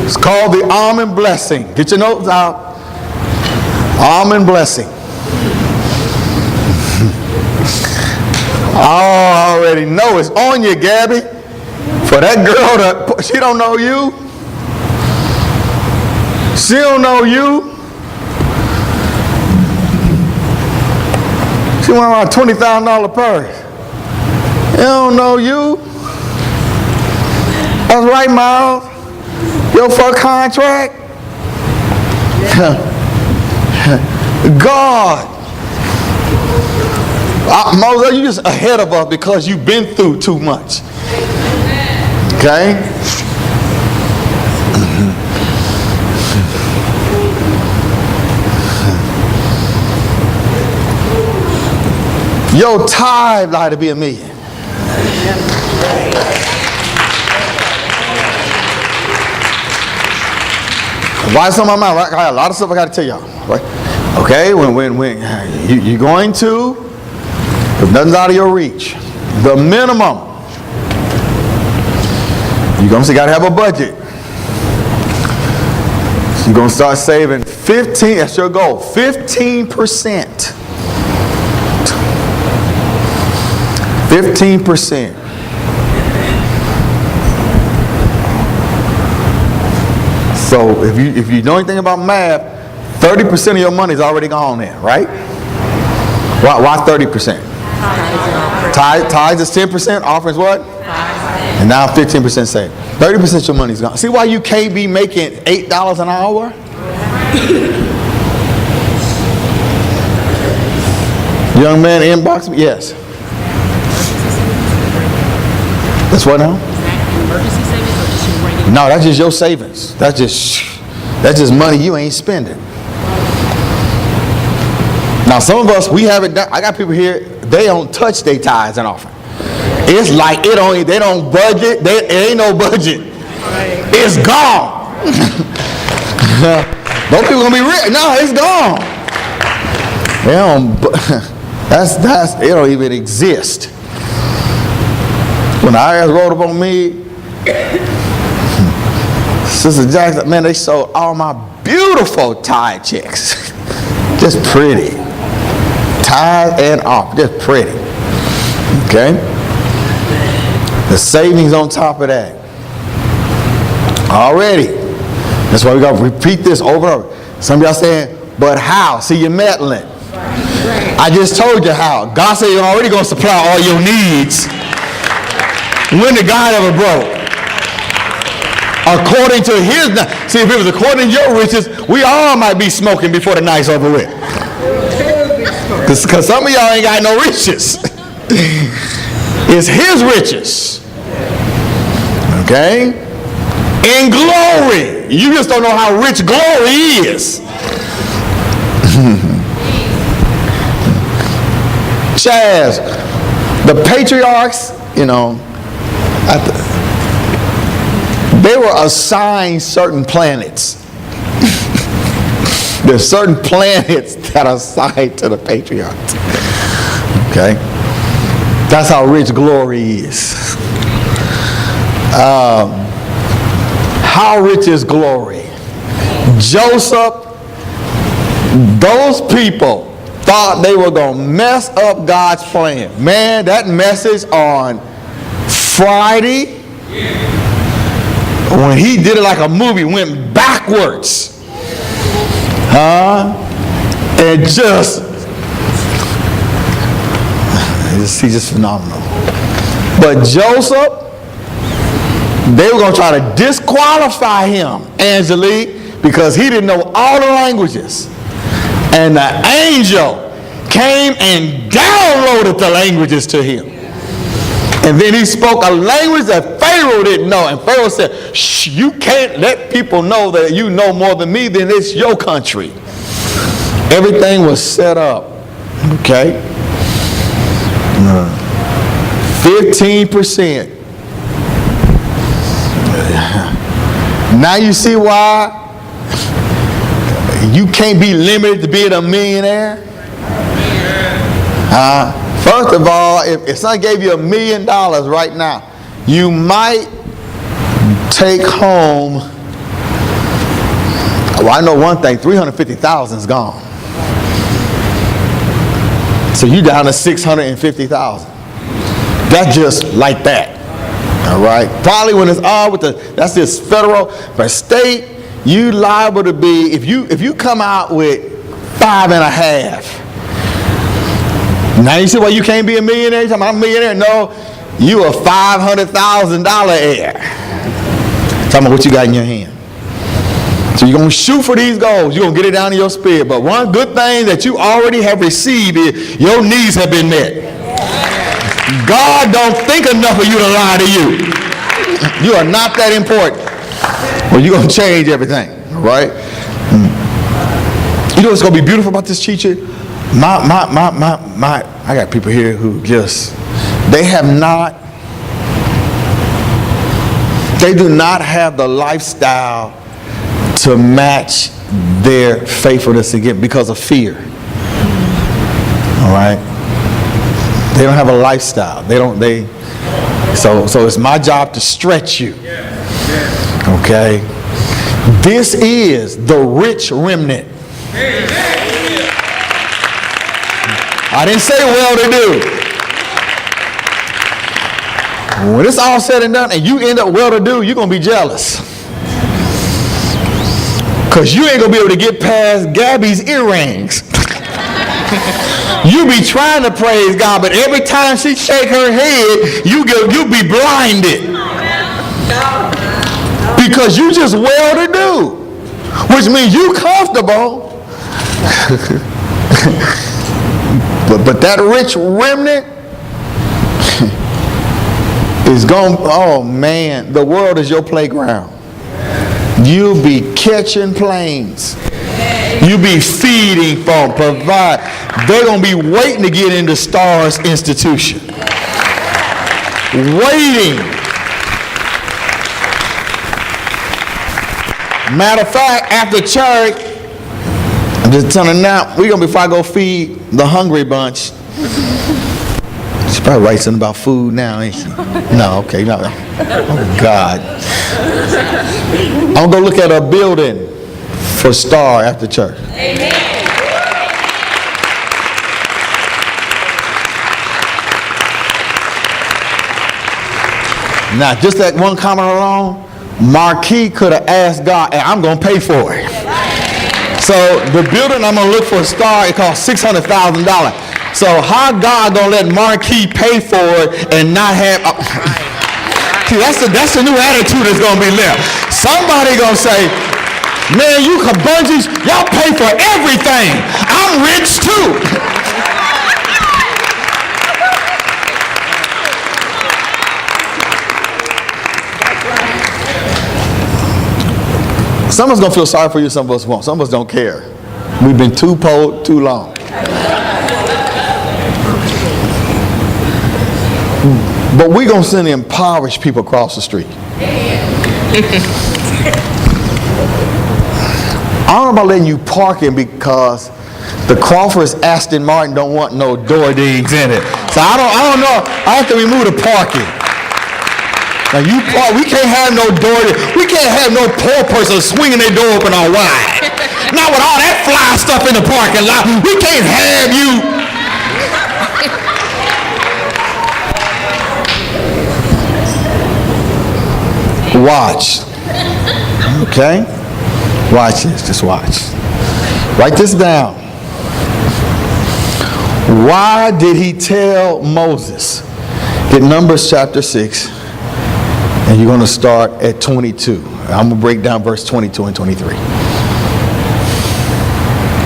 It's called the almond blessing. Get your notes out. Almond blessing. I already know it's on you, Gabby. For that girl, she don't know you. She don't know you. She went around a $20,000 purse. They don't know you. That's right, Miles. Your first contract. God. Moses, you just ahead of us because you've been through too much. Okay? Your tithe ought to be $1 million. Why is on my mind? I got a lot of stuff I got to tell y'all. Right? Okay, when you're going to, if nothing's out of your reach, the minimum, you're going to got to have a budget. So you're going to start saving 15, that's your goal, 15%. 15%. So if you know anything about math, 30% of your money is already gone there, right? Why 30%? Tithes is 10%, offerings what? And now 15% saved. 30% of your money is gone. See why you can't be making $8 an hour? Young man, inbox me? Yes. That's what now? Emergency savings or just your regular? No, that's just your savings. That's just money you ain't spending. Now some of us, we haven't done, I got people here, they don't touch their tithes and offering. It's like they don't budget, it ain't no budget. It's gone. Those people gonna be rich. No, it's gone. They don't, it don't even exist. When the IRS rolled up on me, Sister Jackson, man, they sold all my beautiful tithe checks. Just pretty. Tithe and off, just pretty. Okay? The savings on top of that. Already. That's why we got to repeat this over and over. Some of y'all saying, but how? See, you're meddling. I just told you how. God said you're already going to supply all your needs. When did God ever broke? According to his, see, if it was according to your riches, we all might be smoking before the night's over with. Because some of y'all ain't got no riches. It's his riches. Okay? In glory. You just don't know how rich glory is. Chaz, the patriarchs, they were assigned certain planets. There's certain planets that are assigned to the patriarchs. Okay? That's how rich glory is. How rich is glory? Joseph, those people thought they were going to mess up God's plan. Man, that message on Friday, when he did it like a movie, went backwards. And he's just phenomenal. But Joseph, they were going to try to disqualify him, Angelique, because he didn't know all the languages. And the angel came and downloaded the languages to him. And then he spoke a language that Pharaoh didn't know. And Pharaoh said, shh, you can't let people know that you know more than me, then it's your country. Everything was set up. Okay? 15%. Now you see why you can't be limited to being a millionaire? First of all, if someone gave you $1 million right now, you might take home, well, I know one thing, 350,000 is gone. So you down to 650,000. That's just like that. All right. Probably when it's all with that's just federal, but state, you liable to be, if you come out with 5.5. Now you see why you can't be a millionaire? You're talking about I'm a millionaire? No, you a $500,000 heir. Tell me what you got in your hand. So you're going to shoot for these goals. You're going to get it down in your spirit. But one good thing that you already have received is your needs have been met. God don't think enough of you to lie to you. You are not that important. Well, you're going to change everything, right? You know what's going to be beautiful about this teacher? I got people here who just, they do not have the lifestyle to match their faithfulness again because of fear. All right? They don't have a lifestyle. So it's my job to stretch you. Okay? This is the rich remnant. I didn't say well-to-do. When it's all said and done and you end up well-to-do, you're going to be jealous. Because you ain't going to be able to get past Gabby's earrings. You be trying to praise God, but every time she shake her head, you be blinded. Because you just well-to-do. Which means you comfortable. But that rich remnant is going, oh man, the world is your playground. You'll be catching planes. You'll be feeding from, provide. They're going to be waiting to get into Stars Institution. Waiting. Matter of fact, after church, I'm just telling you now, we're going to, before I go feed the hungry bunch, she probably writes something about food now, ain't she? No, okay, no. Oh, God. I'm going to go look at a building for Star after church. Amen. Now, just that one comment alone, Marquis could have asked God, and I'm going to pay for it. So the building I'm going to look for a Star, it costs $600,000. So how God going to let Marquis pay for it and not have... See, that's the new attitude that's going to be left. Somebody going to say, man, you kabungies, y'all pay for everything. I'm rich too. Some of us going to feel sorry for you, some of us won't. Some of us don't care. We've been too poor too long. But we're going to send impoverished people across the street. I don't know about letting you park in because the Crawfords Aston Martin don't want no door dings in it. So I don't know. I have to remove the parking. Now we can't have no door. We can't have no poor person swinging their door open all wide. Not with all that fly stuff in the parking lot. We can't have you. Watch. Okay? Watch this. Just watch. Write this down. Why did he tell Moses? Get Numbers chapter 6. And you're going to start at 22. I'm going to break down verse 22 and 23.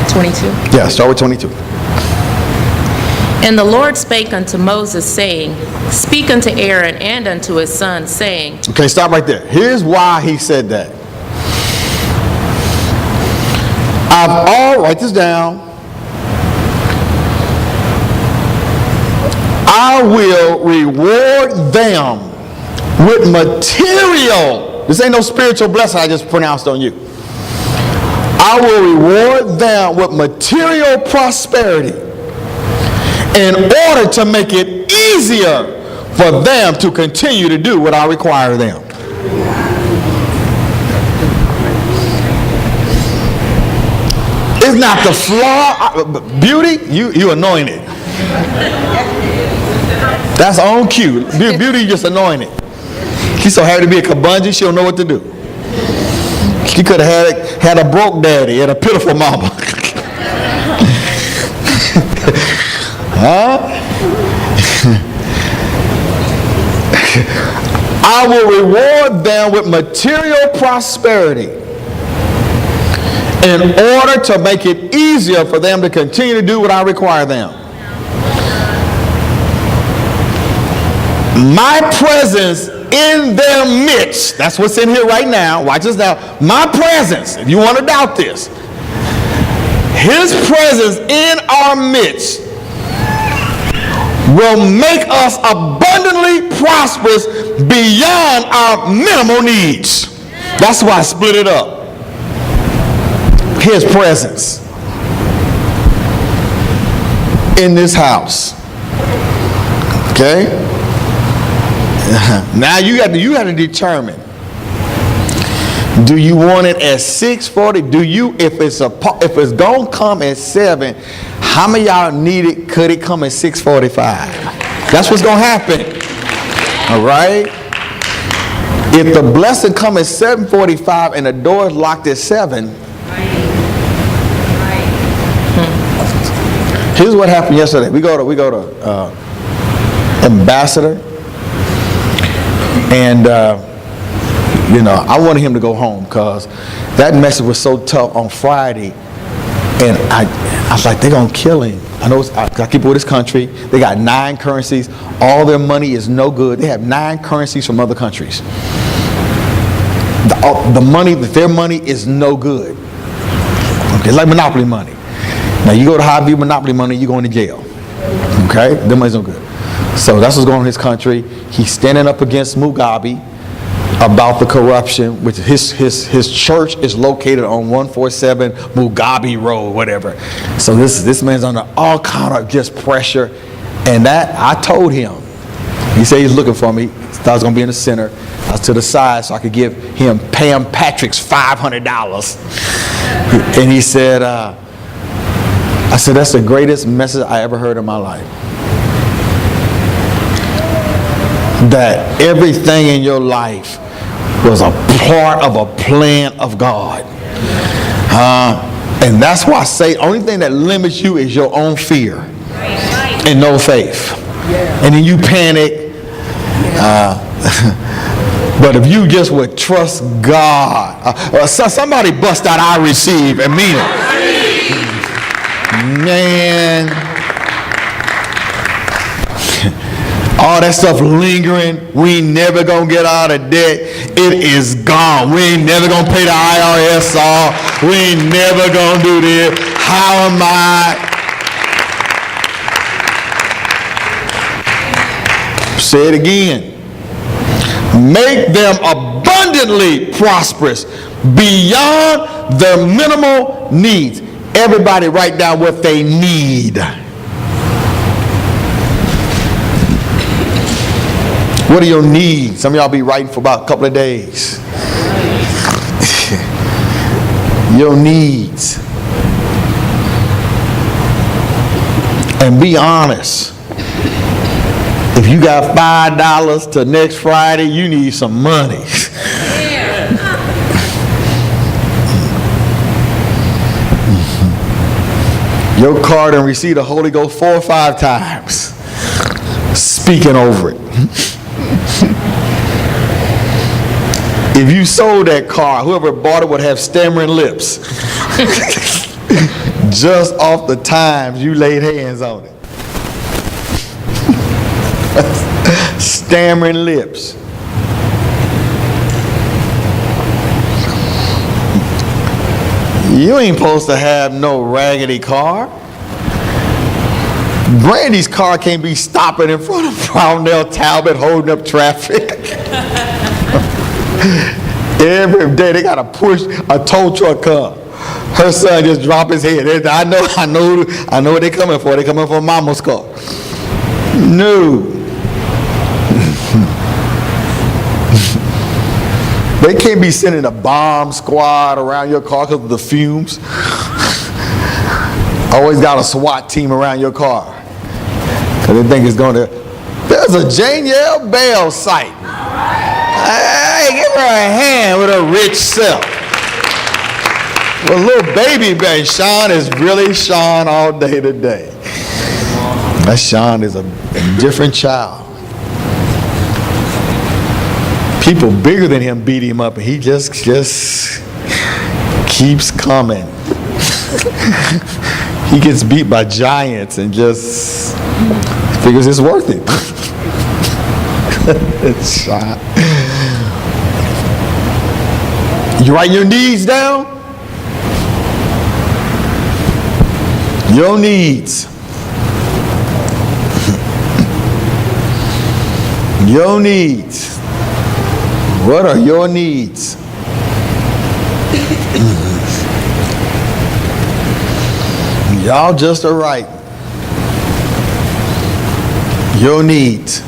22? Yeah, start with 22. And the Lord spake unto Moses, saying, speak unto Aaron and unto his sons, saying... Okay, stop right there. Here's why he said that. Write this down. I will reward them with material. This ain't no spiritual blessing I just pronounced on you. I will reward them with material prosperity in order to make it easier for them to continue to do what I require of them. It's not the flaw. Beauty, you anointed. That's on cue. Beauty, you just anointed. She's so happy to be a kabunji, she don't know what to do. She could have had a broke daddy and a pitiful mama. Huh? I will reward them with material prosperity in order to make it easier for them to continue to do what I require them. My presence in their midst, that's what's in here right now. Watch this now. My presence, if you want to doubt this, his presence in our midst will make us abundantly prosperous beyond our minimal needs. That's why I split it up. His presence in this house. Okay? Now you got to determine. Do you want it at 6:40? Do you, if it's gonna come at 7, how many of y'all need it? Could it come at 6:45? That's what's gonna happen. All right. If the blessing come at 7:45 and the door is locked at 7, here's what happened yesterday. We go to Ambassador, and I wanted him to go home because that message was so tough on Friday, and I was like, they're gonna kill him. I know I keep it with this country. They got 9 currencies. All their money is no good. They have 9 currencies from other countries. Their money is no good. Okay, it's like Monopoly money. Now you go to High View Monopoly money, you're going to jail. Okay, their money's no good. So that's what's going on in his country. He's standing up against Mugabe about the corruption, which his church is located on 147 Mugabe Road, whatever. So this man's under all kind of just pressure, and that I told him. He said he's looking for me. Thought I was going to be in the center. I was to the side so I could give him Pam Patrick's $500. And he said, I said, that's the greatest message I ever heard in my life. That everything in your life was a part of a plan of God. And that's why I say the only thing that limits you is your own fear and no faith. And then you panic. But if you just would trust God, somebody bust out I receive and mean it. Man, all that stuff lingering, we ain't never gonna get out of debt. It is gone. We ain't never gonna pay the IRS off. We ain't never gonna do this. How am I? Say it again. Make them abundantly prosperous beyond their minimal needs. Everybody write down what they need. What are your needs? Some of y'all be writing for about a couple of days. Your needs. And be honest. If you got $5 to next Friday, you need some money. Your card and receipt of Holy Ghost 4 or 5 times. Speaking over it. If you sold that car, whoever bought it would have stammering lips. Just off the times you laid hands on it. Stammering lips. You ain't supposed to have no raggedy car. Brandy's car can't be stopping in front of Brownell Talbot holding up traffic. Every day they got to push a tow truck up. Her son just dropped his head. I know what they're coming for. They're coming for mama's car. No. They can't be sending a bomb squad around your car because of the fumes. Always got a SWAT team around your car. Because they think it's going to... There's a Janielle Bell site. Hey, give her a hand with her rich self. Well, little baby Sean is really Sean all day today. That Sean is a different child. People bigger than him beat him up, and he just keeps coming. He gets beat by giants and just figures it's worth it. It's Sean. You write your needs down? Your needs. Your needs. What are your needs? Y'all just are right. Your needs.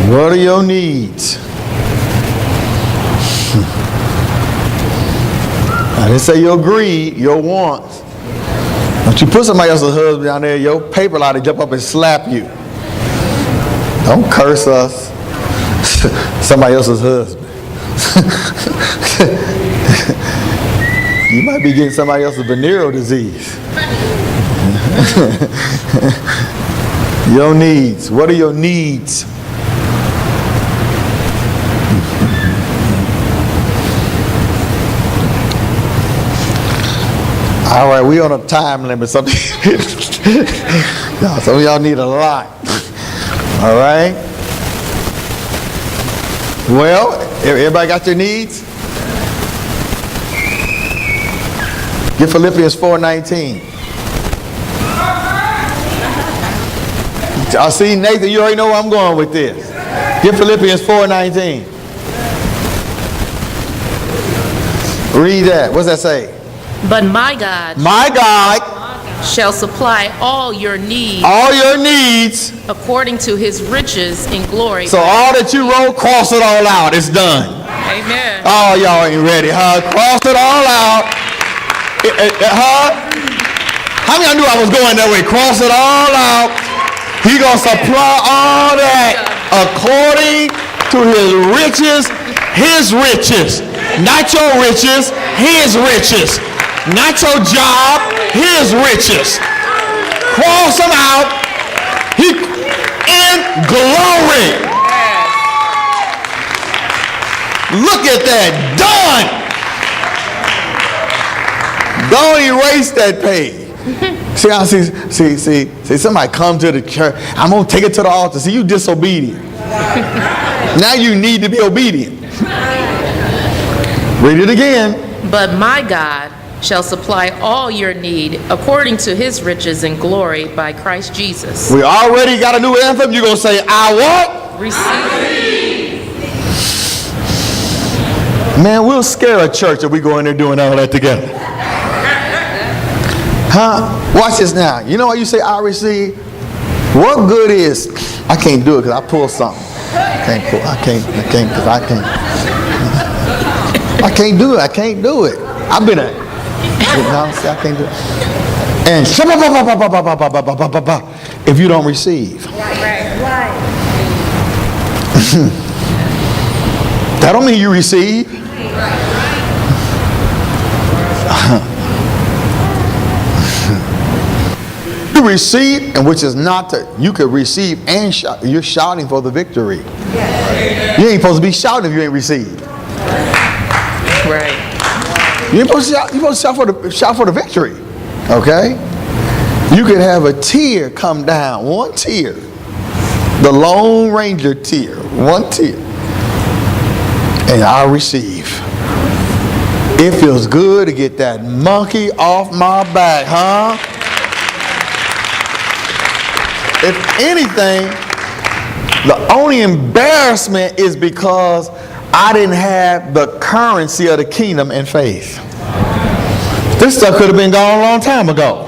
What are your needs? I didn't say your greed, your wants. Don't you put somebody else's husband down there, your paper line to jump up and slap you. Don't curse us. Somebody else's husband. You might be getting somebody else's venereal disease. Your needs. What are your needs? All right, we on a time limit. Some of y'all need a lot. All right. Well, everybody got their needs? Get Philippians 4:19. I see, Nathan, you already know where I'm going with this. Get Philippians 4:19. Read that. What's that say? But my God shall supply all your needs according to his riches in glory. So all that you wrote, cross it all out. It's done. Amen. Oh, y'all ain't ready, huh? Cross it all out. Huh? How many of y'all knew I was going that way? Cross it all out. He gonna supply all that according to his riches. His riches. Not your riches, his riches. Not your job, his riches. Cross them out. He in glory. Look at that. Done. Don't erase that page. See, somebody come to the church. I'm going to take it to the altar. See, you disobedient. Now you need to be obedient. Read it again. But my God shall supply all your need according to his riches and glory by Christ Jesus. We already got a new anthem. You're going to say, I what? Receive. Man, we'll scare a church if we go in there doing all that together. Huh? Watch this now. You know why you say, I receive? What good is, I can't do it because I pulled something. I can't do it. I've been a... No, see, I can't do it. And if you don't receive. Right. That don't mean you receive. You receive, and which is not to, you could receive and shout. You're shouting for the victory. You ain't supposed to be shouting if you ain't received. Right. You're supposed to shout for the victory. Okay? You could have a tear come down, one tear. The Lone Ranger tear, one tear. And I'll receive. It feels good to get that monkey off my back, huh? If anything, the only embarrassment is because I didn't have the currency of the kingdom and faith. This stuff could have been gone a long time ago.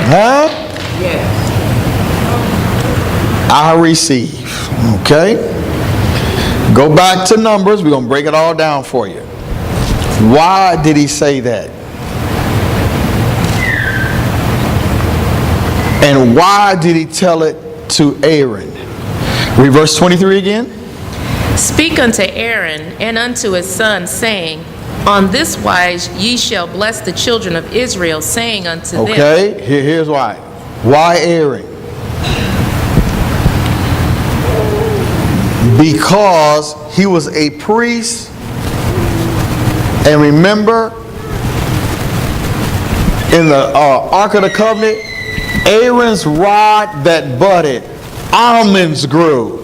Huh? Yeah. I receive. Okay? Go back to Numbers. We're going to break it all down for you. Why did he say that? And why did he tell it to Aaron? Read verse 23 again. Speak unto Aaron and unto his sons, saying, On this wise ye shall bless the children of Israel, saying unto them. Okay, here's why. Why Aaron? Because he was a priest. And remember, in the Ark of the Covenant, Aaron's rod that budded, almonds grew.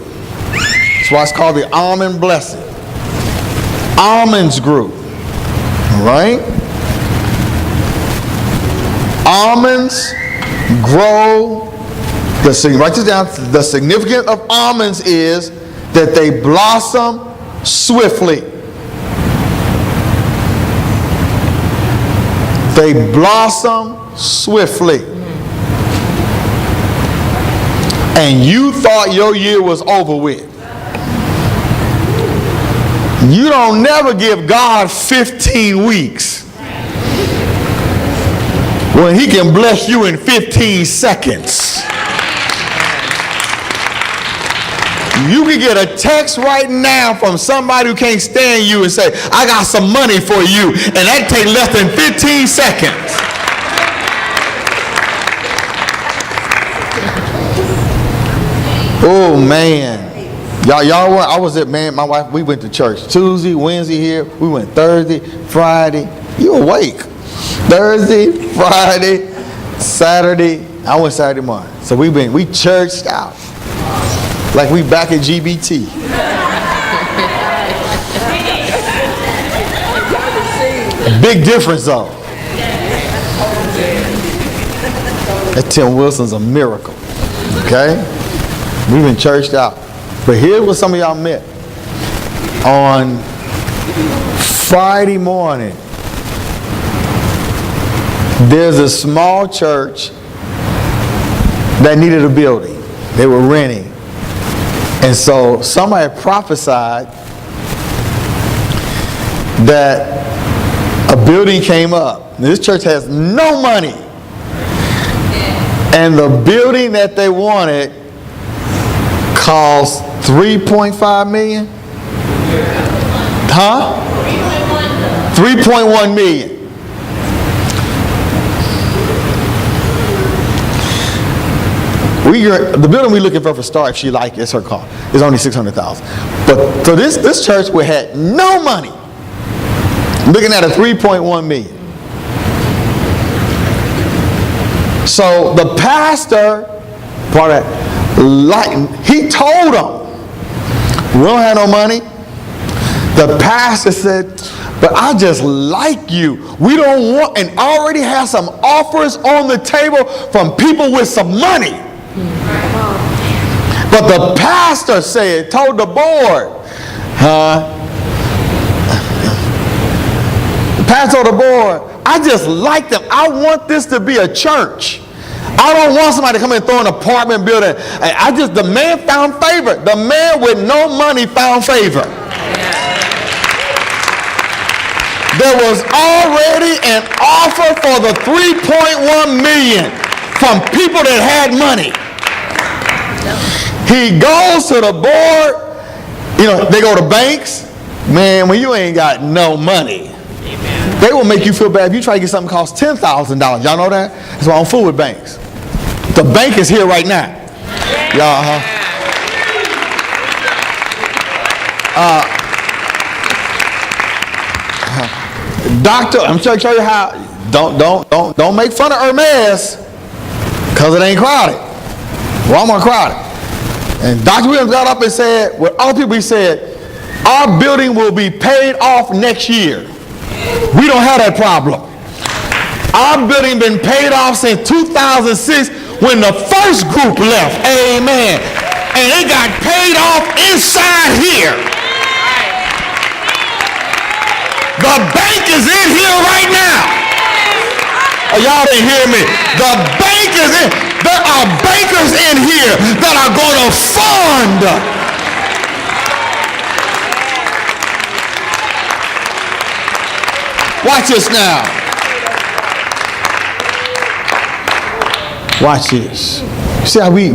That's why it's called the almond blessing. Almonds grew. All right? Almonds grow. Write this down. The significance of almonds is that they blossom swiftly. They blossom swiftly. And you thought your year was over with. You don't never give God 15 weeks when he can bless you in 15 seconds. You can get a text right now from somebody who can't stand you and say, I got some money for you, and that takes less than 15 seconds. Oh man. Y'all were, I was at, man, my wife, we went to church Tuesday, Wednesday here, we went Thursday, Friday. You awake. Thursday, Friday, Saturday. I went Saturday morning. So we churched out. Like we back at GBT. Big difference though. That Tim Wilson's a miracle. Okay? We've been churched out. But here's what some of y'all met. On Friday morning, there's a small church that needed a building. They were renting. And so somebody prophesied that a building came up. This church has no money. And the building that they wanted cost $3.5 million? Huh? 3.1 million. The building we're looking for Star, if she like it, it's her call. It's only $600,000. But so this church we had no money. Looking at a 3.1 million. So the pastor, part of that, he told them, we don't have no money. The pastor said, but I just like you. We don't want, and already have some offers on the table from people with some money. But the pastor said, told the board, the pastor told the board, I just like them. I want this to be a church. I don't want somebody to come and throw an apartment building. The man found favor. The man with no money found favor. There was already an offer for the 3.1 million from people that had money. He goes to the board. You know, they go to banks. Man, when you ain't got no money, they will make you feel bad if you try to get something that costs $10,000. Y'all know that? That's why I don't fool with banks. The bank is here right now. Y'all, Doctor, I'm trying to show you how. Don't make fun of Hermes because it ain't crowded. Walmart crowded. And Dr. Williams got up and said, with all people, he said, our building will be paid off next year. We don't have that problem. Our building been paid off since 2006. when the first group left. Amen. And it got paid off inside here. The bank is in here right now. Oh, y'all didn't hear me. The bank is in. There are bankers in here that are going to fund. Watch this now. Watch this. See how we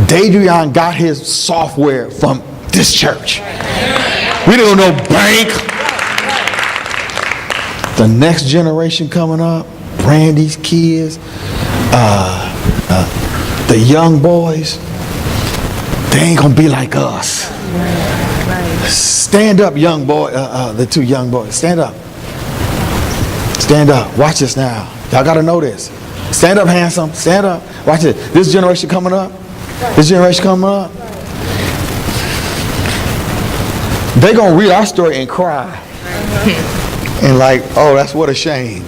Dadrian got his software from this church. We don't know bank. The next generation coming up, Brandy's kids, the young boys, they ain't gonna be like us. Stand up, young boy. The two young boys, stand up. Stand up. Watch this now. Y'all gotta know this. Stand up, handsome. Stand up. Watch it. This generation coming up. This generation coming up. They gonna read our story and cry. And like, oh, that's what a shame.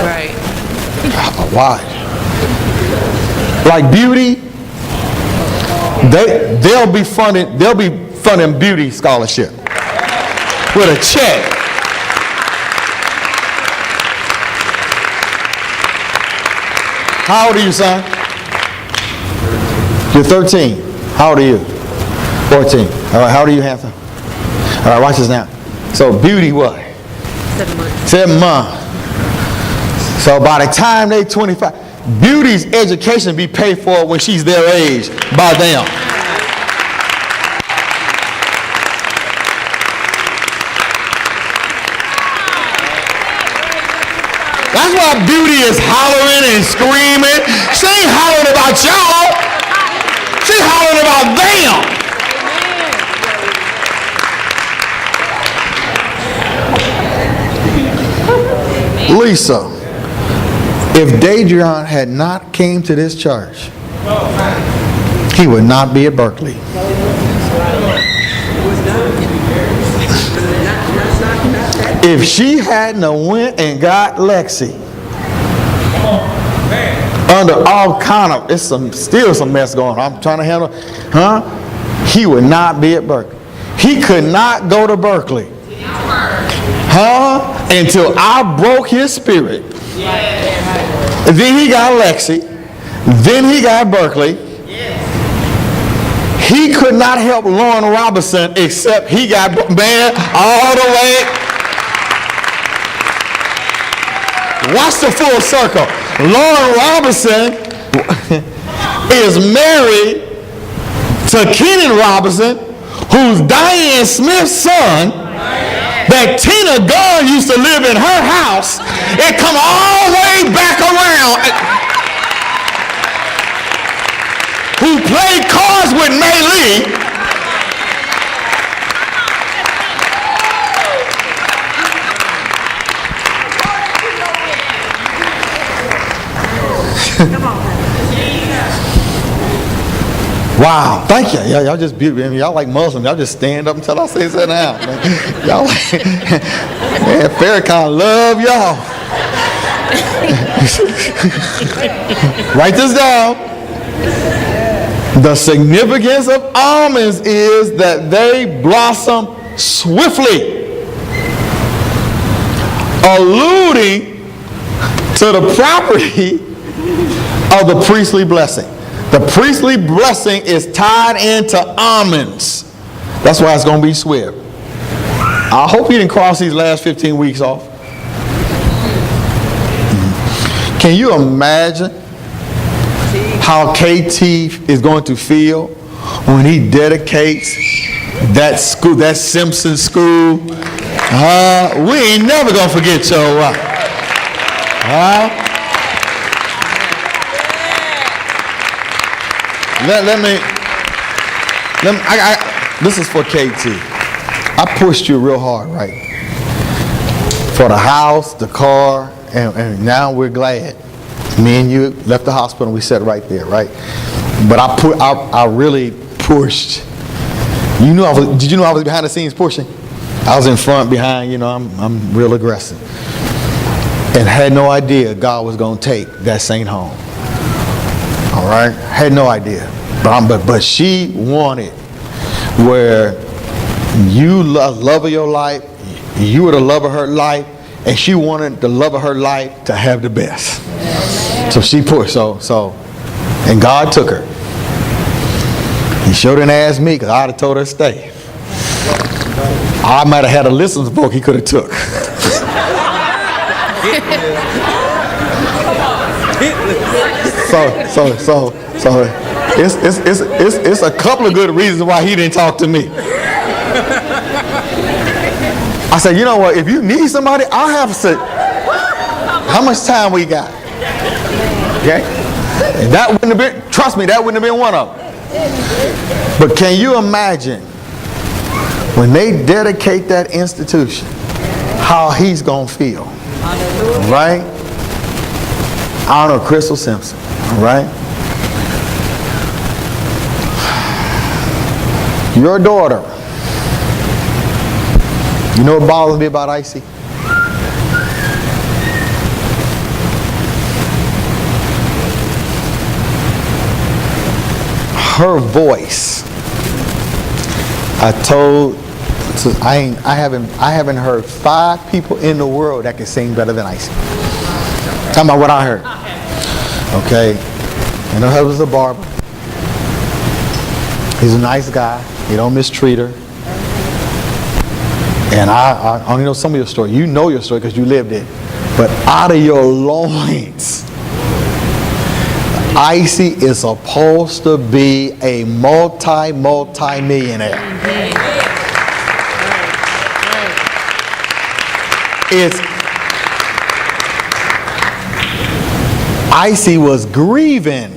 Right. Why? Like beauty, they'll be funding beauty scholarship with a check. How old are you, son? You're 13. How old are you? 14. All right, how old are you, handsome? All right, watch this now. So beauty what? 7 months. 7 months. So by the time they 25, beauty's education be paid for when she's their age by them. That's why beauty is hollering and screaming. She ain't hollering about y'all. She's hollering about them. Lisa, if Dadrian had not came to this church, he would not be at Berkeley. If she hadn't went and got Lexi under all kind of, it's still some mess going on. I'm trying to handle, he would not be at Berkeley. He could not go to Berkeley. Until I broke his spirit. Then he got Lexi. Then he got Berkeley. He could not help Lauren Robinson except he got, man, all the way. Watch the full circle. Lauren Robinson is married to Kenan Robinson, who's Diane Smith's son. That Tina Gunn used to live in her house. It come all the way back around. Who played cards with May Lee. Wow, thank you. Y'all just beautiful. Y'all like Muslims. Y'all just stand up until I say sit down. Y'all like, man, Farrakhan love y'all. Write this down. The significance of almonds is that they blossom swiftly, alluding to the property of the priestly blessing. The priestly blessing is tied into almonds. That's why it's going to be swift. I hope you didn't cross these last 15 weeks off. Can you imagine how KT is going to feel when he dedicates that school, that Simpson school? We ain't never going to forget your this is for KT. I pushed you real hard, right? For the house, the car, and now we're glad. Me and you left the hospital and we sat right there, right? But I really pushed. Did you know I was behind the scenes pushing? I was in front, behind, I'm real aggressive. and had no idea God was going to take that saint home. All right? Had no idea. But she wanted where you love of your life, you were the love of her life, and she wanted the love of her life to have the best. So she pushed. And God took her. He sure didn't ask me, because I'd have told her to stay. I might have had a list of book he could have took. So it's a couple of good reasons why he didn't talk to me. I said, you know what? If you need somebody, I'll have to say, how much time we got? Okay? And that wouldn't have been, trust me, that wouldn't have been one of them. But can you imagine when they dedicate that institution, how he's going to feel? Right? I don't know, Crystal Simpson. Right? Your daughter. You know what bothers me about Icy? Her voice. I haven't heard 5 people in the world that can sing better than Icy. Talking about what I heard. Okay. And her husband's a barber. He's a nice guy. He don't mistreat her. And I only know some of your story. You know your story because you lived it. But out of your loins, Icy is supposed to be a multi-millionaire. Icy was grieving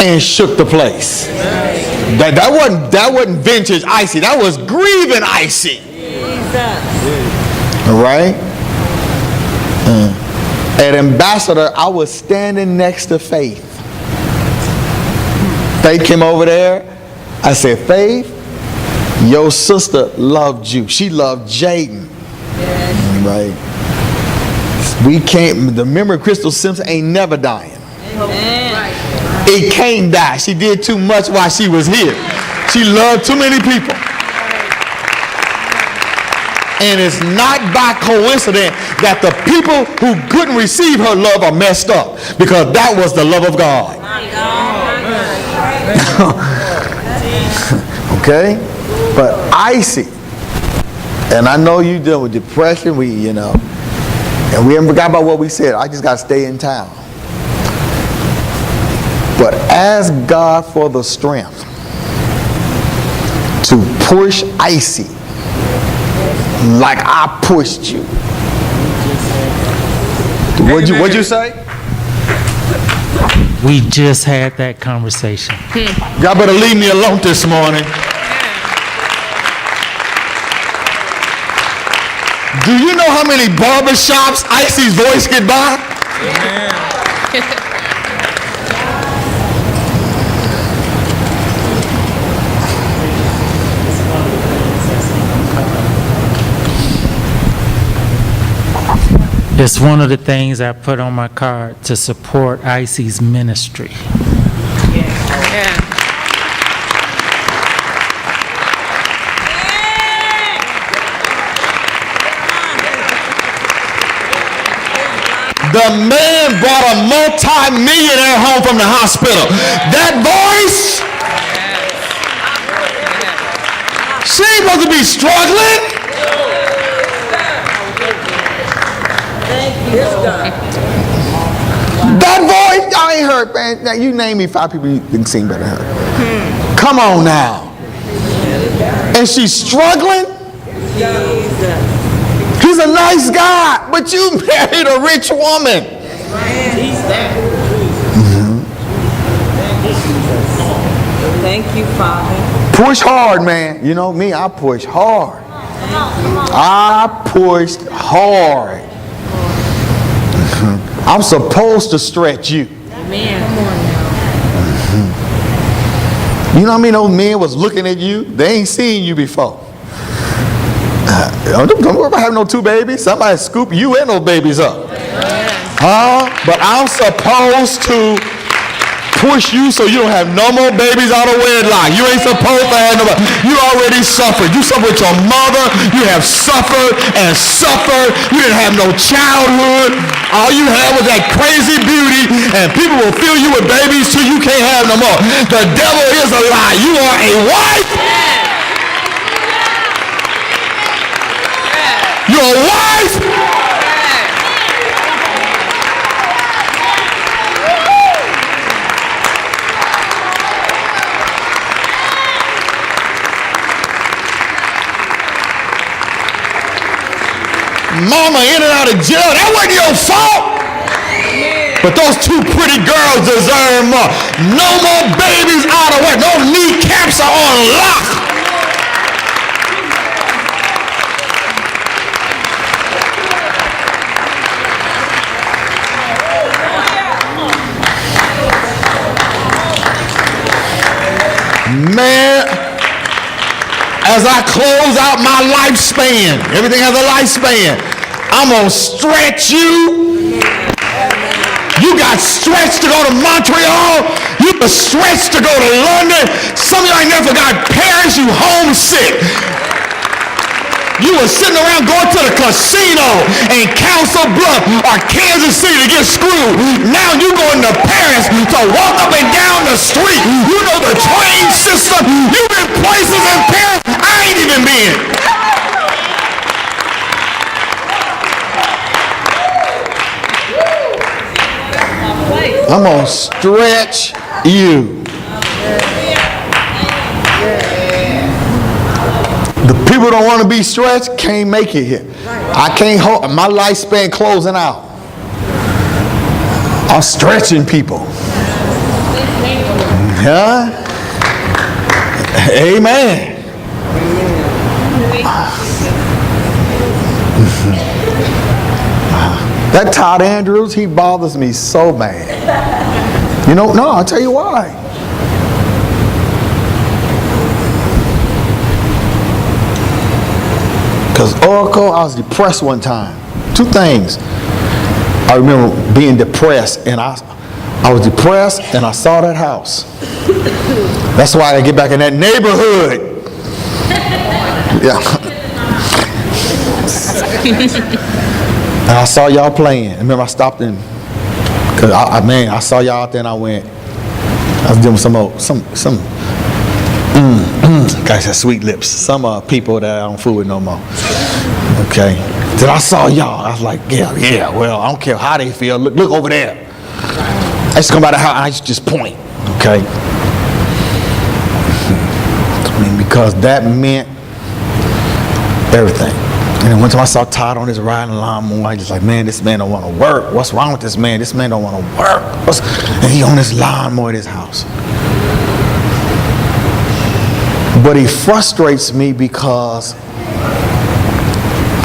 and shook the place. That wasn't vintage Icy. That was grieving Icy. All right? At Ambassador, I was standing next to Faith. Faith came over there. I said, Faith, your sister loved you. She loved Jaden. Right? The memory of Crystal Simpson ain't never dying. It can't die. She did too much while she was here. She loved too many people. And it's not by coincidence that the people who couldn't receive her love are messed up, because that was the love of God. Okay? But Icy, and I know you deal with depression, and we haven't forgot about what we said. I just got to stay in town. But ask God for the strength to push Icy like I pushed you. What'd you say? We just had that conversation. Y'all better leave me alone this morning. Do you know how many barbershops Icy's voice get by? It's one of the things I put on my card to support Icy's ministry. The man brought a multi-millionaire home from the hospital. That voice, she ain't supposed to be struggling. That voice, I ain't heard, man. Now you name me 5 people you can sing better than her. Come on now. And she's struggling. He's a nice guy, but you married a rich woman. Thank you, Father. Push hard, man. You know me, I push hard. I pushed hard. I'm supposed to stretch you. Amen. You know what I mean? Those men was looking at you. They ain't seen you before. Don't worry about having no 2 babies. Somebody scoop you and those babies up. But I'm supposed to push you so you don't have no more babies out of wedlock. You ain't supposed to have nobody. You already suffered. You suffered with your mother. You have suffered and suffered. You didn't have no childhood. All you had was that crazy beauty, and people will fill you with babies till you can't have no more. The devil is a lie. You are a wife. You're a wife. Mama in and out of jail, that wasn't your fault. But those 2 pretty girls deserve more. No more babies out of work. No kneecaps are on lock. Man, as I close out my lifespan, everything has a lifespan, I'm going to stretch you. You got stretched to go to Montreal. You were stretched to go to London. Some of y'all ain't never got Paris. You homesick. You were sitting around going to the casino in Council Bluff or Kansas City to get screwed. Now you going to Paris to walk up and down the street. You know the train system. You've been places in Paris I ain't even been. I'm going to stretch you. The people don't want to be stretched can't make it here. I can't hold my lifespan closing out. I'm stretching people. Huh? Amen. That Todd Andrews, he bothers me so bad. You know, no, I'll tell you why. Because Oracle, I was depressed one time. 2 things. I remember being depressed, and I was depressed, and I saw that house. That's why I get back in that neighborhood. Yeah. And I saw y'all playing. I remember I stopped in, because I saw y'all out there, and I went. I was doing some guys have sweet lips. Some people that I don't fool with no more. Okay. Then I saw y'all. I was like, yeah. Well, I don't care how they feel. Look over there. I just come by the house. I just point. Okay. Because that meant everything. And then one time I saw Todd on his riding lawnmower. I just like, man, this man don't want to work. What's wrong with this man? This man don't want to work. And he on his lawnmower at his house. But he frustrates me because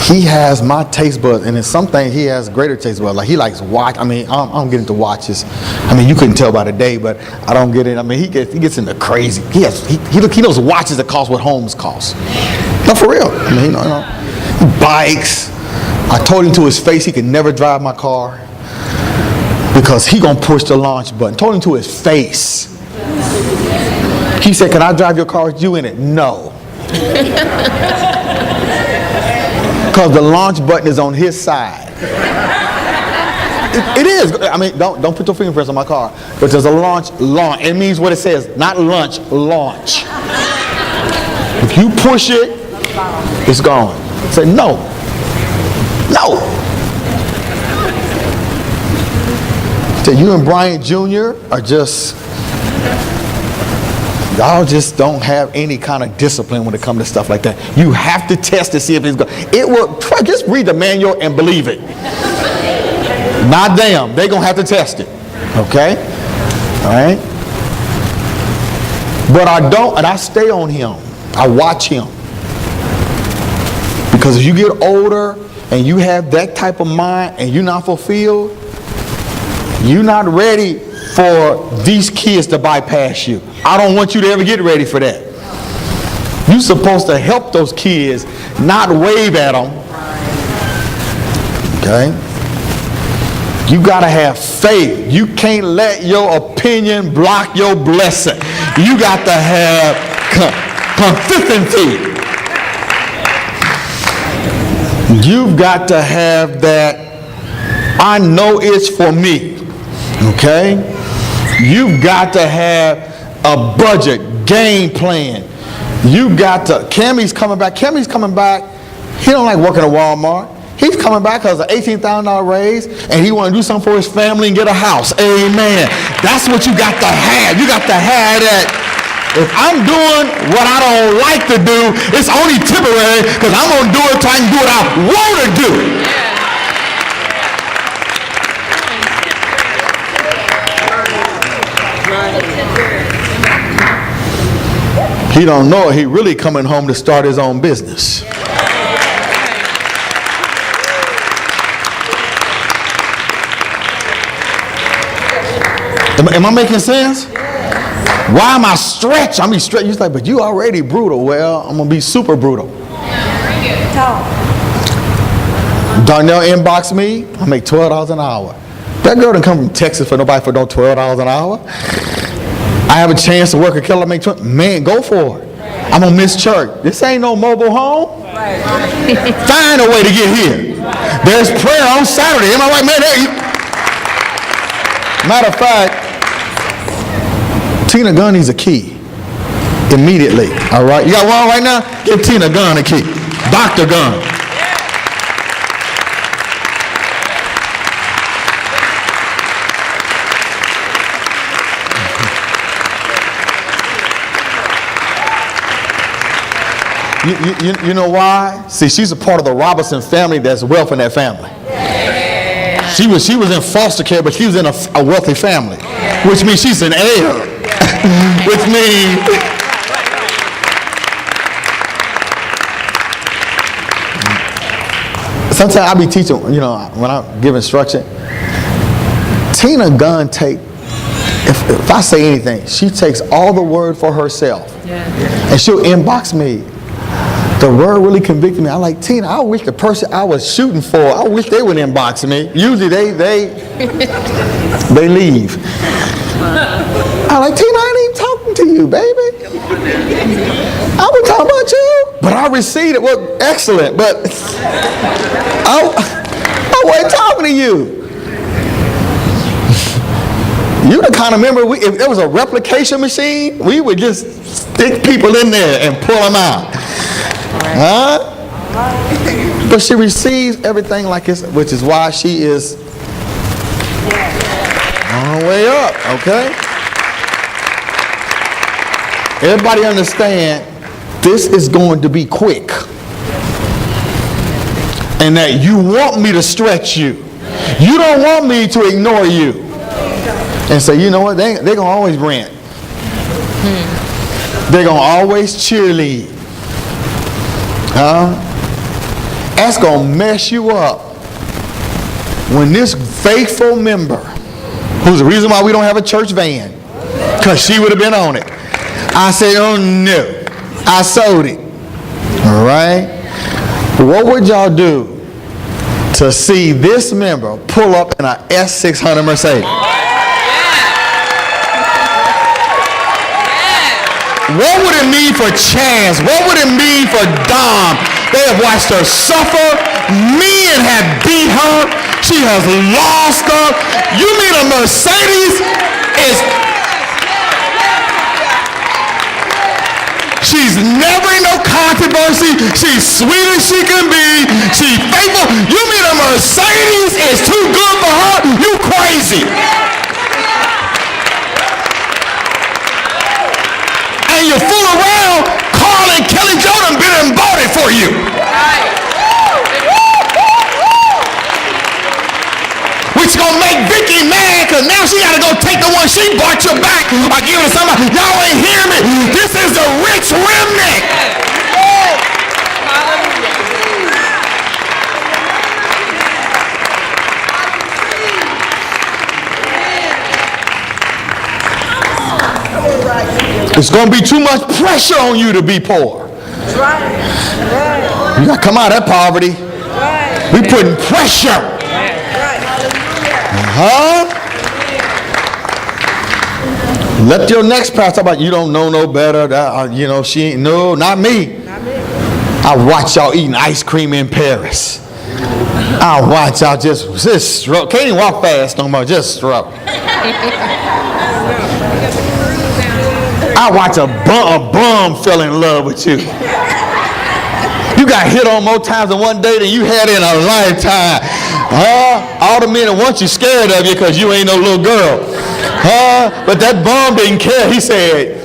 he has my taste buds, and in some things he has greater taste buds. Like he likes watch. I mean, I'm getting into watches. I mean, you couldn't tell by the day, but I don't get it. I mean, he gets into crazy. He knows watches that cost what homes cost. No, for real. I mean, you know, bikes. I told him to his face he could never drive my car because he gonna push the launch button. Told him to his face. He said, "Can I drive your car with you in it?" No. Because the launch button is on his side. It is. I mean, don't put your fingerprints on my car. But there's a launch. It means what it says. Not lunch, launch. If you push it, it's gone. Say no. No. So you and Bryant Jr. are just... Y'all just don't have any kind of discipline when it comes to stuff like that. You have to test to see if it's good. It will. Just read the manual and believe it. Not them. They're going to have to test it. Okay? All right? But I don't, and I stay on him. I watch him. Because if you get older and you have that type of mind and you're not fulfilled, you're not ready for these kids to bypass you. I don't want you to ever get ready for that. You're supposed to help those kids, not wave at them. Okay? You got to have faith. You can't let your opinion block your blessing. You got to have consistency. You've got to have that, I know it's for me. Okay? You've got to have a budget, game plan. You got to, Cammy's coming back. He don't like working at Walmart. He's coming back because of an $18,000 raise, and he want to do something for his family and get a house. Amen. That's what you got to have. You got to have that. If I'm doing what I don't like to do, it's only temporary because I'm going to do it so I can do what I want to do. He don't know it. He really coming home to start his own business. Am I making sense? Why am I stretched? I'm be stretched. You're like, but you already brutal. Well, I'm gonna be super brutal. Darnell inboxed me. I make $12 an hour. That girl didn't come from Texas for nobody for no $12 an hour. I have a chance to work a killer, make $20. Man, go for it. I'm gonna miss church. This ain't no mobile home. Find a way to get here. There's prayer on Saturday. Am I right, man? Matter of fact, Tina Gunn needs a key immediately. All right, you got one right now? Give Tina Gunn a key. Dr. Gunn. You know why? See, she's a part of the Robinson family. There's wealth in that family. She was in foster care, but she was in a wealthy family, which means she's an heir. Which means sometimes I be teaching, when I give instruction. Tina Gunn if I say anything, she takes all the word for herself, and she'll inbox me. The word really convicted me. I'm like, Tina, I wish the person I was shooting for, I wish they would inbox me. Usually they leave. I'm like, Tina, I ain't even talking to you, baby. I was talking about you. But I received it. Well, excellent. But I wasn't talking to you. You the kind of member, if there was a replication machine, we would just stick people in there and pull them out. Huh? But she receives everything like it's, which is why she is on her way up, okay? Everybody understand this is going to be quick. And that you want me to stretch you. You don't want me to ignore you. And say, you know what, they're going to always rant. They're going to always cheerlead. That's going to mess you up. When this faithful member, who's the reason why we don't have a church van, because she would have been on it. I said, oh no, I sold it. All right? What would y'all do to see this member pull up in a S600 Mercedes? What would it mean for Chance? What would it mean for Dom? They have watched her suffer. Men have beat her. She has lost her. You mean a Mercedes is... She's never in no controversy. She's sweet as she can be. She's faithful. You mean a Mercedes is too good for her? You crazy. And you fool around, Carl and Kelly Jordan been and bought it for you. Which gonna make Vicky mad, because now she gotta go take the one she bought you back or give it to somebody. Y'all ain't hear me. This is the rich remnant. It's going to be too much pressure on you to be poor. That's right. You got to come out of that poverty. Right. We putting pressure. Let your next pastor talk about you don't know no better. That, she ain't. No, not me. I watch y'all eating ice cream in Paris. I watch y'all just stroke. Can't even walk fast no more. Just stroke. I watch a bum fell in love with you. You got hit on more times in one day than you had in a lifetime. All the men that want you scared of you because you ain't no little girl. But that bum didn't care. He said,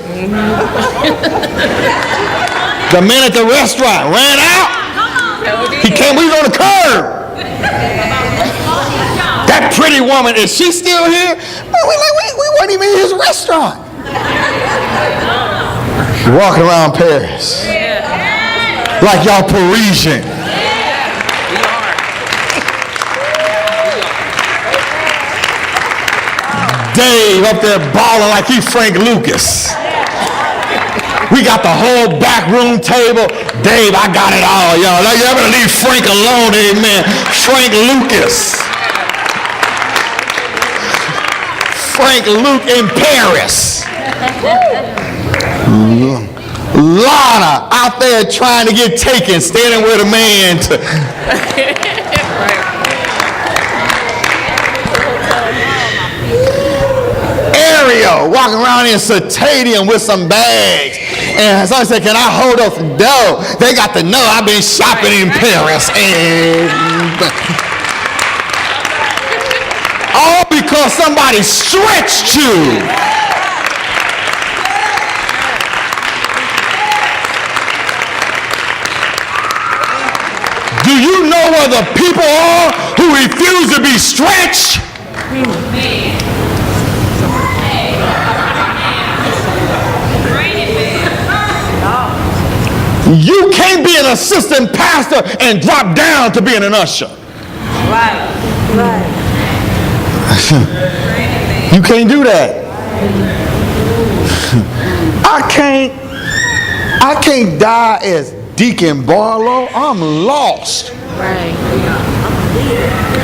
the man at the restaurant ran out. He came, we was on the curb. That pretty woman, is she still here? We weren't even in his restaurant. Walking around Paris. Like y'all Parisian. Dave up there balling like he's Frank Lucas. We got the whole back room table. Dave, I got it all, y'all. Y'all better leave Frank alone, amen. Frank Lucas. Frank Luke in Paris. Lana out there trying to get taken, standing with a man. Ariel walking around in Satadium with some bags. And somebody said, can I hold up? No, they got to know I've been shopping in Paris. And all because somebody stretched you. Do you know where the people are who refuse to be stretched? You can't be an assistant pastor and drop down to being an usher. Right. You can't do that. I can't die as Deacon Barlowe. I'm lost. Right.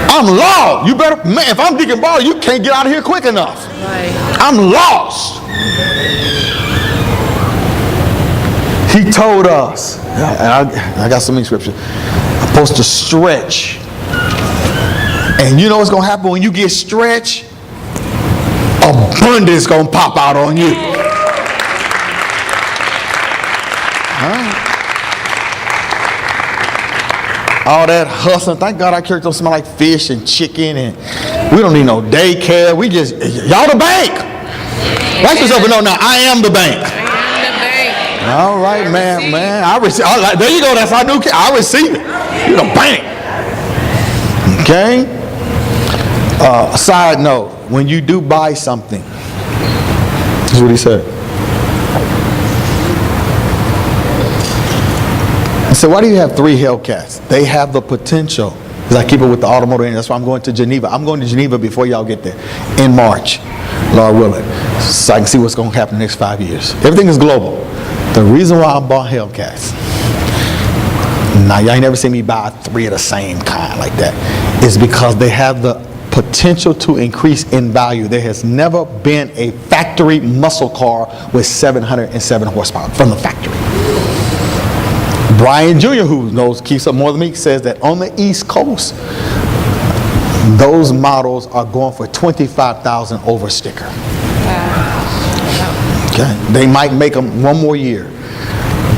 I'm lost. You better, man, if I'm Deacon Barlowe, you can't get out of here quick enough. Right. I'm lost. He told us, and I got so many scriptures, I'm supposed to stretch. And you know what's going to happen when you get stretched? Abundance going to pop out on you. All that hustling. Thank God our church don't smell like fish and chicken, and we don't need no daycare. We just, y'all the bank. Write yourself a note now. I am the bank. All right, man. There you go. That's our new kid. I receive it. You're the bank. Okay? Side note, when you do buy something, this is what he said. He said, why do you have 3 Hellcats? They have the potential. Because I keep it with the automotive, and that's why I'm going to Geneva. I'm going to Geneva before y'all get there in March, Lord willing, so I can see what's going to happen in the next 5 years. Everything is global. The reason why I bought Hellcats, now y'all ain't never seen me buy 3 of the same kind like that, is because they have the potential to increase in value. There has never been a factory muscle car with 707 horsepower from the factory. Brian Jr., who keeps up more than me, says that on the East Coast, those models are going for $25,000 over sticker. Okay. They might make them one more year.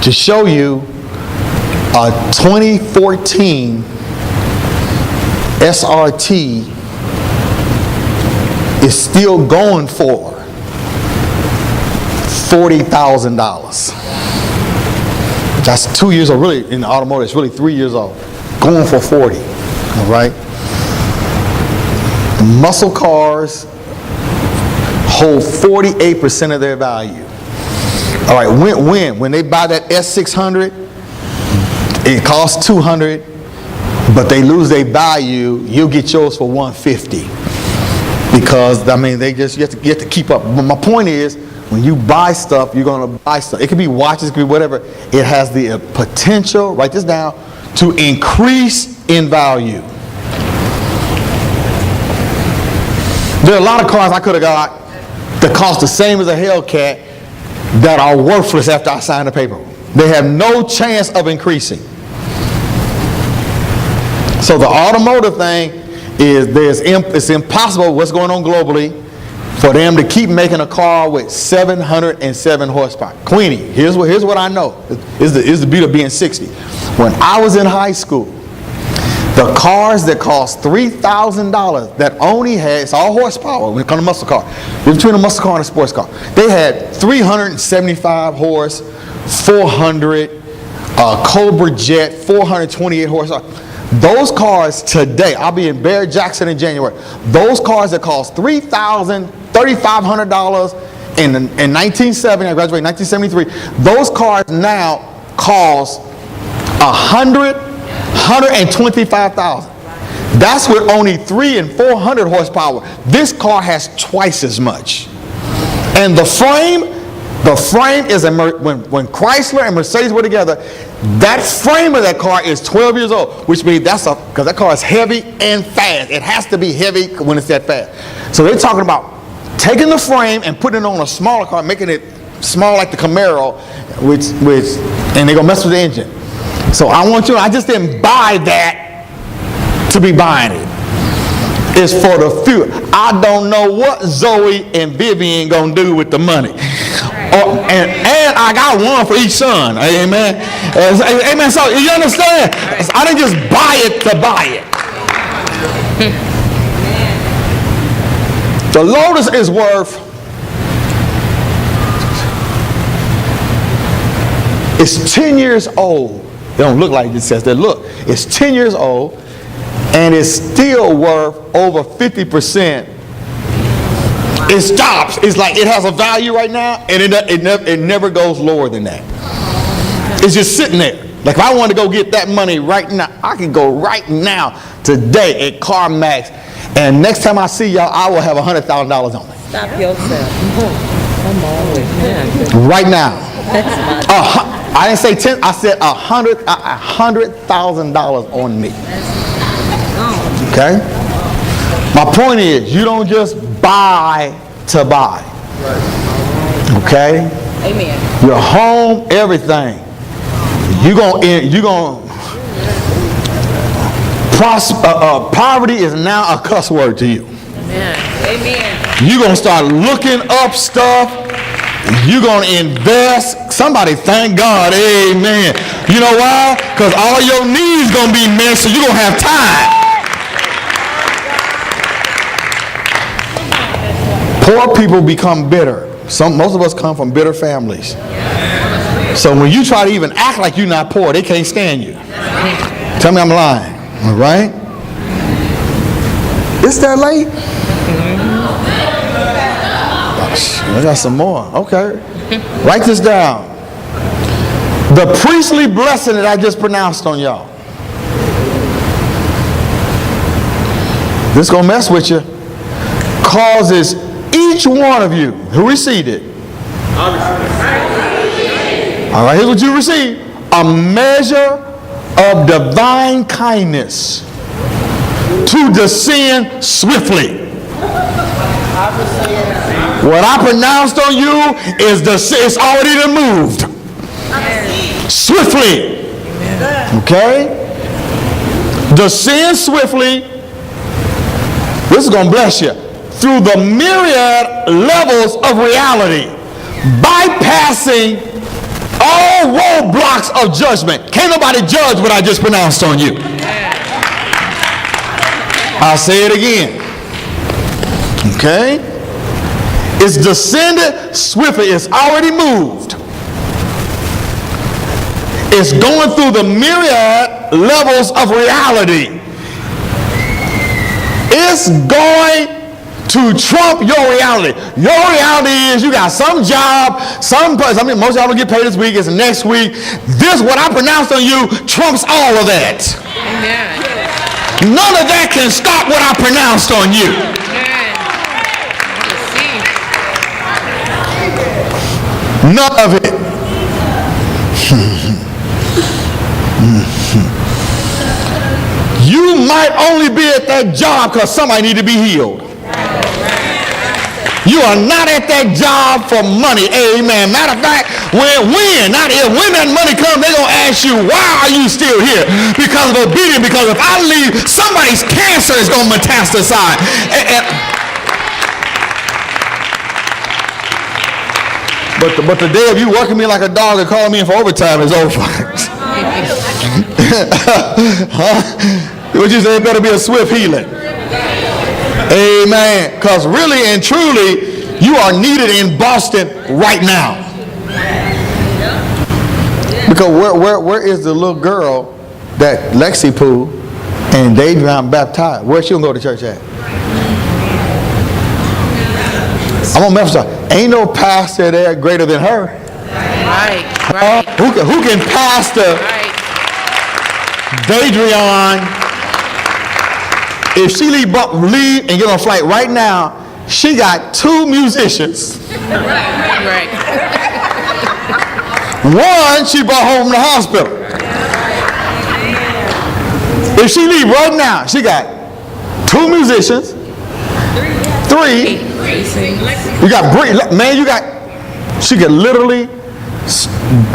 To show you, a 2014 SRT is still going for $40,000. That's 2 years old. Really, in the automotive, it's really 3 years old. Going for 40. All right. Muscle cars hold 48% of their value. All right, when they buy that S600, it costs $200, but they lose their value. You'll get yours for $150 because they just you have to keep up. But my point is, when you buy stuff, you're going to buy stuff. It could be watches, it could be whatever. It has the potential, write this down, to increase in value. There are a lot of cars I could have got that cost the same as a Hellcat that are worthless after I sign the paper. They have no chance of increasing. So the automotive thing is it's impossible what's going on globally for them to keep making a car with 707 horsepower. Queenie, here's what I know. Is the beauty of being 60. When I was in high school, the cars that cost $3,000 that only had, it's all horsepower when it comes to muscle car. Between a muscle car and a sports car. They had 375 horse, 400, Cobra Jet, 428 horsepower. Those cars today, I'll be in Barrett Jackson in January. Those cars that cost $3,000, $3,500 in 1970, I graduated in 1973, those cars now cost $125,000. That's with only 300 and 400 horsepower. This car has twice as much. And the frame is, when Chrysler and Mercedes were together, that frame of that car is 12 years old, which means because that car is heavy and fast. It has to be heavy when it's that fast. So they're talking about taking the frame and putting it on a smaller car, making it small like the Camaro, and they're going to mess with the engine. So I just didn't buy that to be buying it. It's for the future. I don't know what Zoe and Vivian going to do with the money. And I got one for each son. Amen. Amen. So you understand? I didn't just buy it to buy it. The Lotus is worth, it's 10 years old. They don't look like it says that. Look, it's 10 years old and it's still worth over 50%. It stops. It's like it has a value right now, and it never goes lower than that. It's just sitting there. Like if I wanted to go get that money right now, I can go right now, today at CarMax, and next time I see y'all, I will have $100,000 on it. Stop yourself. Come on with that. Right now. I didn't say 10. I said $100,000 on me. Okay. My point is, you don't just buy to buy. Okay? Amen. Your home, everything. Poverty is now a cuss word to you. Amen. Amen. You're going to start looking up stuff. You're going to invest. Somebody thank God. Amen. You know why? Because all your needs going to be met, so you're going to have time. Poor people become bitter. Most of us come from bitter families. So when you try to even act like you're not poor, they can't stand you. Tell me I'm lying. All right? It's that late? I got some more. Okay. Write this down. The priestly blessing that I just pronounced on y'all. This is going to mess with you. Causes each one of you who received it. All right, here's what you receive. A measure of divine kindness to descend swiftly. What I pronounced on you it's already moved. Swiftly. Okay? Descend swiftly. This is going to bless you. Through the myriad levels of reality, bypassing all roadblocks of judgment. Can't nobody judge what I just pronounced on you. I'll say it again. Okay? It's descended swiftly. It's already moved. It's going through the myriad levels of reality. It's going to trump your reality. Your reality is you got some job, most of y'all will get paid this week, it's next week. This, what I pronounced on you, trumps all of that. Amen. None of that can stop what I pronounced on you. None of it. You might only be at that job because somebody need to be healed. You are not at that job for money. Amen. Matter of fact, when that money comes, they're going to ask you, why are you still here? Because of obedience. Because if I leave, somebody's cancer is going to metastasize. But the day of you working me like a dog and calling me in for overtime is over. What you say? It better be a swift healing. Amen. Because really and truly, you are needed in Boston right now. Because where is the little girl that Lexi Pooh and Davion baptized? Where she gonna go to church at? I'm gonna Memphis. Ain't no pastor there greater than her. Right. Who can pastor Davion? If she leave and get on a flight right now, she got 2 musicians. Right. One she brought home from the hospital. If she leave right now, she got 2 musicians. 3. You got Bree. Man, she could literally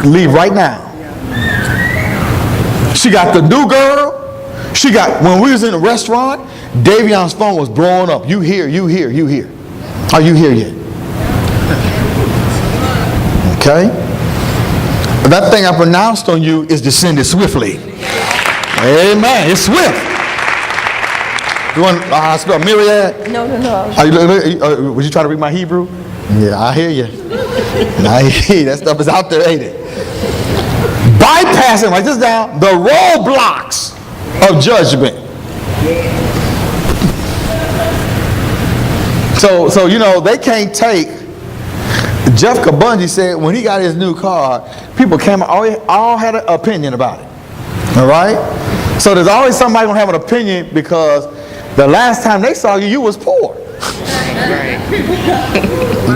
leave right now. She got the new girl. She got, when we was in the restaurant, Davion's phone was blowing up. You here. Are you here yet? Okay? But that thing I pronounced on you is descended swiftly. Amen. It's swift. You want to spell myriad? No. Was you trying to read my Hebrew? Yeah, I hear you. That stuff is out there, ain't it? Bypassing, write this down, the roadblocks of judgment. So they can't take. Jeff Kabunji said when he got his new car, people came all had an opinion about it. All right? So there's always somebody gonna have an opinion because the last time they saw you was poor.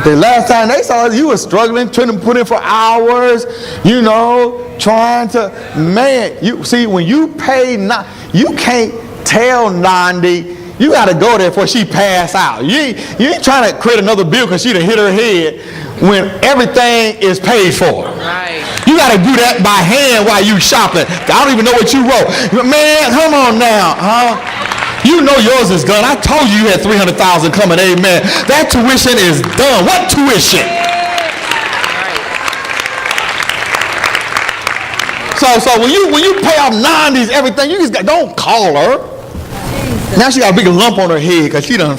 The last time they saw you was struggling, trying to put in for hours, trying to, you see, when you pay, you can't tell Nandi, you got to go there before she pass out. You ain't trying to create another bill because she done hit her head when everything is paid for. Right. You got to do that by hand while you shopping. I don't even know what you wrote. Man, come on now, huh? You know yours is done. I told you had 300,000 coming. Amen. That tuition is done. What tuition? So when you pay off 90s, everything, you just don't call her. Now she got a big lump on her head because she done.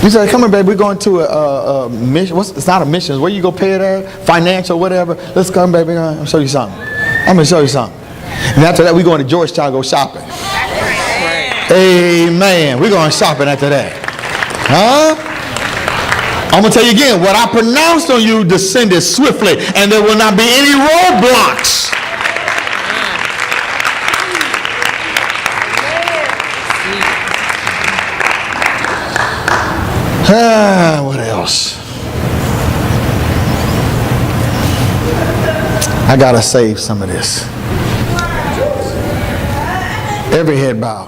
You say, come on, baby, we're going to a mission. It's not a mission. Where you go pay it at? Financial, whatever. Let's come, baby. I'm going to show you something. I'm going to show you something. And after that, we're going to Georgetown to go shopping. Amen. We're going shopping after that. Huh? I'm going to tell you again, what I pronounced on you descended swiftly, and there will not be any roadblocks. What else? I got to save some of this. Every head bow.